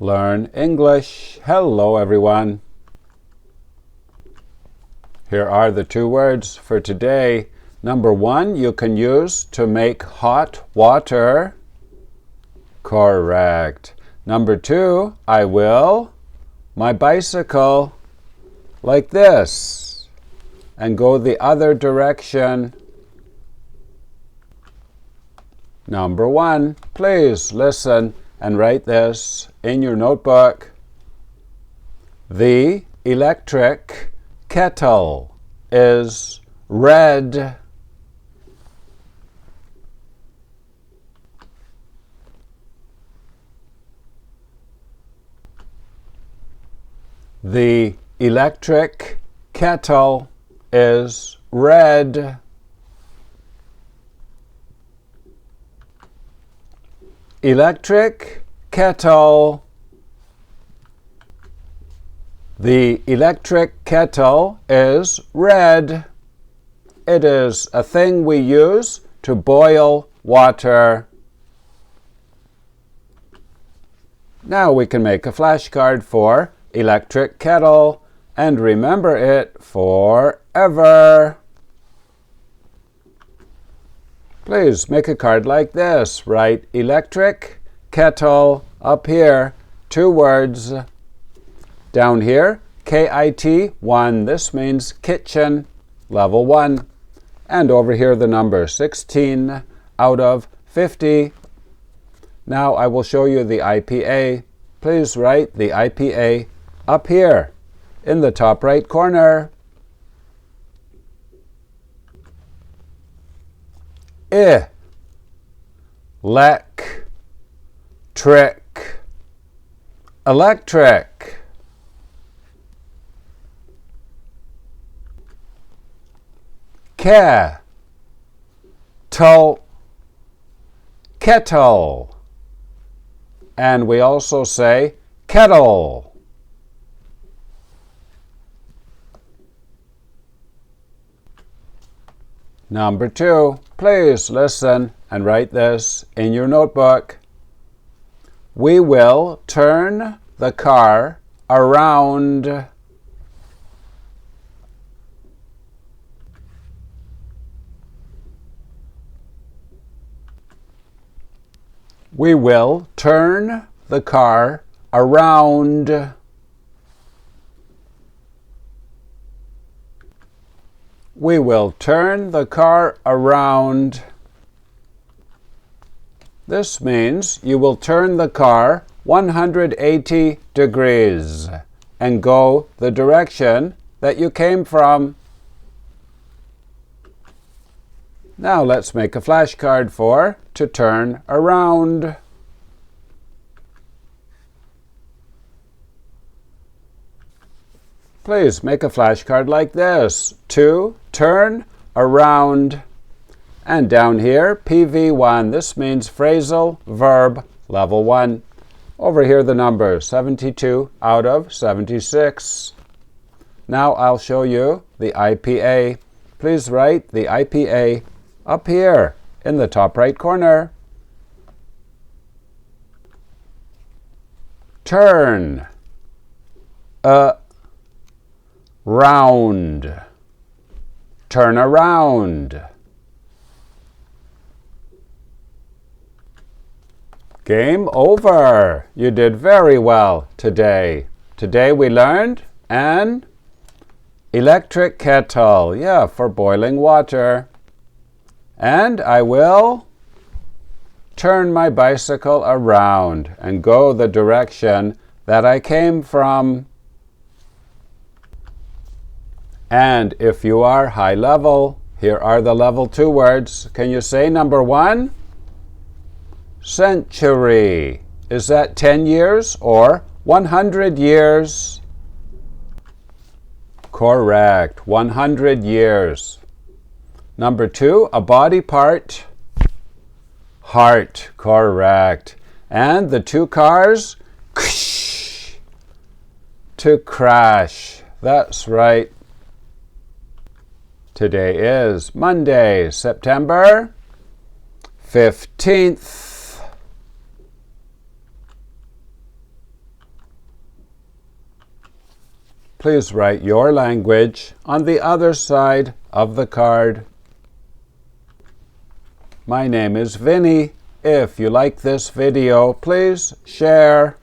Learn English. Hello, everyone. Here are the two words for today. Number one, you can use to make hot water. Correct. Number two, I will my bicycle like this and go the other direction. Number one, please listen and write this in your notebook. The electric kettle is red. The electric kettle is red. Electric kettle. The electric kettle is red. It is a thing we use to boil water. Now we can make a flashcard for electric kettle and remember it forever. Please make a card like this. Write electric kettle up here, two words. Down here, KIT 1. This means kitchen, level 1. And over here the number 16 out of 50. Now I will show you the IPA. Please write the IPA up here in the top right corner. Trick. Electric. Kettle. And we also say kettle. Number two, please listen and write this in your notebook. We will turn the car around. We will turn the car around. We will turn the car around. This means you will turn the car 180 degrees and go the direction that you came from. Now let's make a flashcard for to turn around. Please make a flashcard like this. To turn around. And down here, PV1. This means phrasal verb, level 1. Over here the number 72 out of 76. Now I'll show you the IPA. Please write the IPA up here in the top right corner. Turn. Round. Turn around. Game over. You did very well today. Today we learned an electric kettle. Yeah, for boiling water. And I will turn my bicycle around and go the direction that I came from. And if you are high level, here are the level 2 words. Can you say number 1? Century. Is that 10 years or 100 years? Correct. 100 years. Number 2, a body part. Heart. Correct. And the two cars? To crash. That's right. Today is Monday, September 15th. Please write your language on the other side of the card. My name is Vinny. If you like this video, please share.